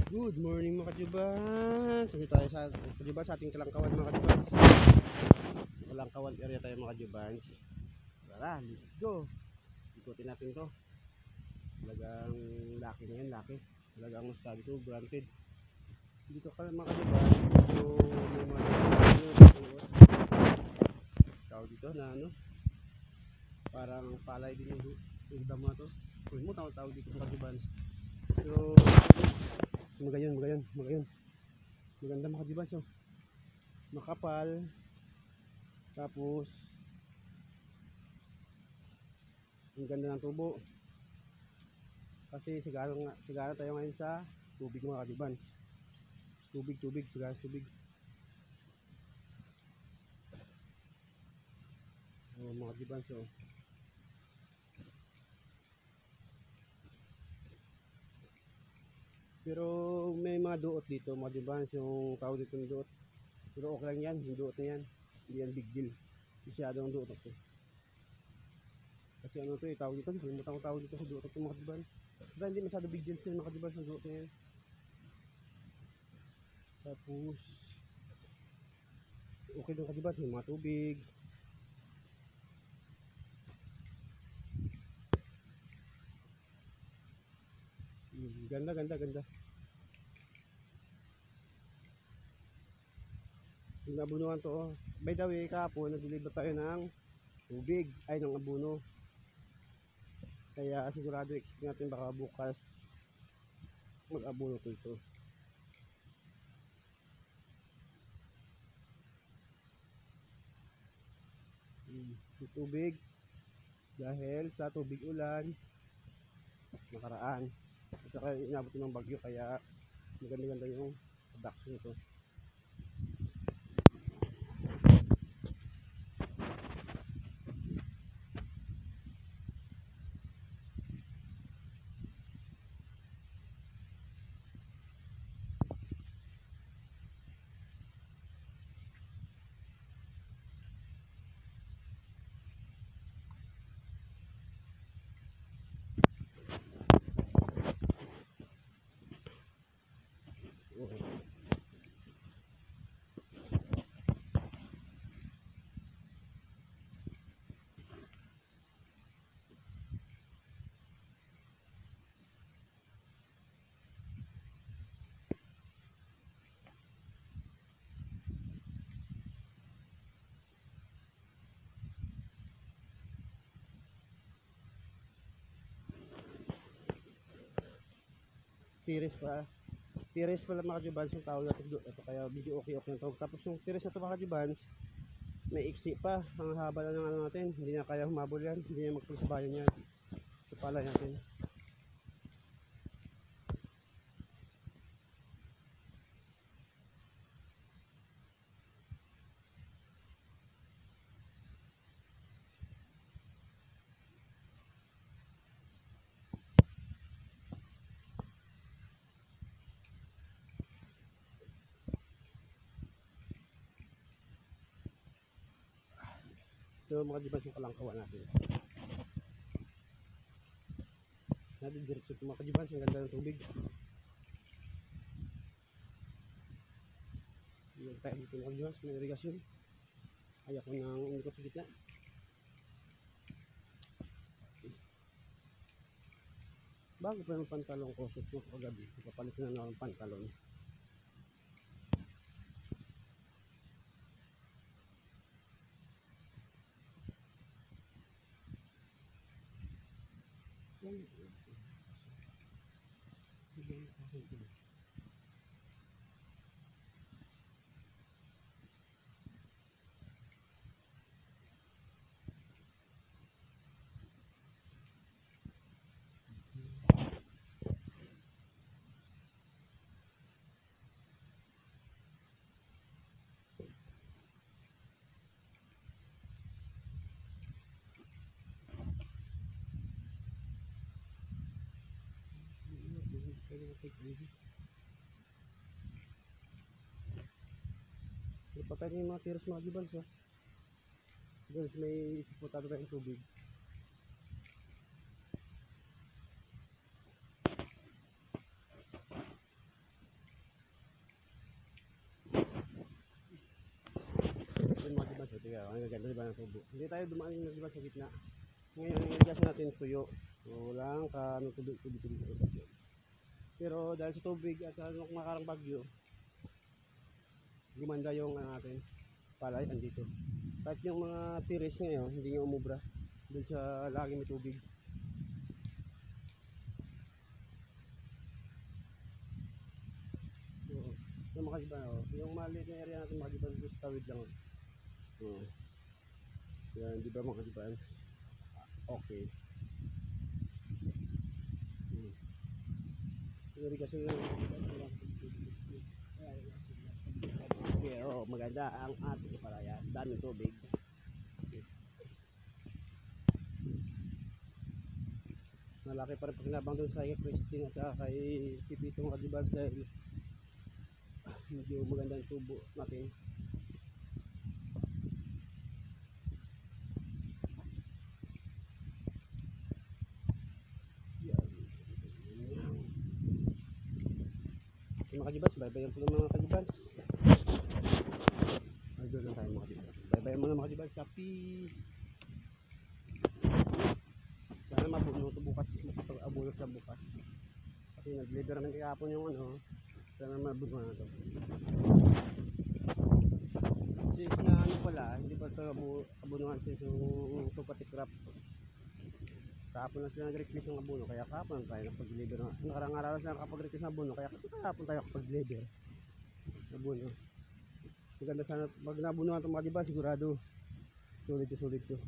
Good morning mga kajubans. Hindi tayo sa kajubans sa ating Kalangkawan mga kajubans. Kalangkawan area tayo mga kajubans. Tara, let's go. Ikutin natin to. Talagang laki ngayon, laki. Talagang masabi ko, granted. Dito ka mga kajubans. So, may mga tao dito na ano. Parang palay din yung damo na to. Kung mo tao dito mga kajubans. So, magayon. Maganda mga kajubans. So, makapal. Tapos ang ganda ng tubo kasi sigara tayo ngayon sa tubig mga kajubans. Sigara tubig. Mga kajubans, so pero may mga duot dito mga kajubans, yung tawag dito ng duot, pero okay lang yan, yung duot na yan, hindi yan big deal masyadong duot ako kasi ano to tawag dito, kalimutan ko tawag dito sa duot ako mga kajubans, pero hindi masyado big deal sa mga kajubans ng duot na yan. Tapos okay doon kajubans, may mga tubig. Ganda. Yung nabunuan to, oh. By the way, kahapon nag-deliver tayo ng tubig, ay ng abuno. Kaya sigurado expect natin baka bukas mag-abuno to ito. Yung tubig, dahil sa tubig ulan nakaraan. At saka inabot ng bagyo kaya maganda yung production nito. Tiris pala mga kajubans yung tawag natin doon. Ito kaya video okay na to. Tapos yung tiris na ito mga kajubans, may iksi pa. Ang haba na ng ano natin. Hindi na kaya humabol yan. Hindi na magpulisabayan yan. Ito pala natin. So mga kajubans yung kalangkawan natin. Natin diretso ito mga kajubans. Ang ganda ng tubig. Yung tayo dito mga kajubans. May irigasyon. Ayak ko ng umikot sa gitna. Bago pa yung pantalon ko sa kagabi. Ipapalit na ng pantalon. Patay na yung mga tiros mga kajubans, oh. Guys, may isipotado tayong tubig. Ang gaganda diba ng tubo. Hindi tayo dumaan yung diba sa gitna. Ngayon, yung irrigation natin tuyo. So, walang tubig. Pero dahil sa tubig at sa makarang bagyo, gumanda yung natin palay andito. Kahit yung mga tiris ngayon, hindi nyo umubra. Dahil sa laging may tubig. So, yung mga iba, yung maliit na area natin mga iba sa tawid lang. Yan, di ba mga iba? Okay. Irrigation lang. Pero maganda ang ating palayan. Daming tubig. Malaki pa rin pakinabang doon sa Christine at saka kay Pipitong Adibas dahil medyo maganda ang tubo natin. Mga kajibans, baybayan po ng mga kajibans. Ay, doon lang tayo mga kajibans. Baybayan mo ng mga kajibans sa sana mabuno ito bukas, makapag-abulos na bukas. Kasi nag-deliver naman kahapon yung sana mabuno na ito. Since na pala, hindi pa ito abunuhan since yung Tupati Crop. Kahapon na sila nag-request ng abono, kaya kahapon tayo nakapag-deliver na. Nakarang araw na nakapag-request ng abono, kaya kahapon tayo nakapag-deliver abono. Maganda sana, pag nabunuhan itong mga diba, sigurado sulit to.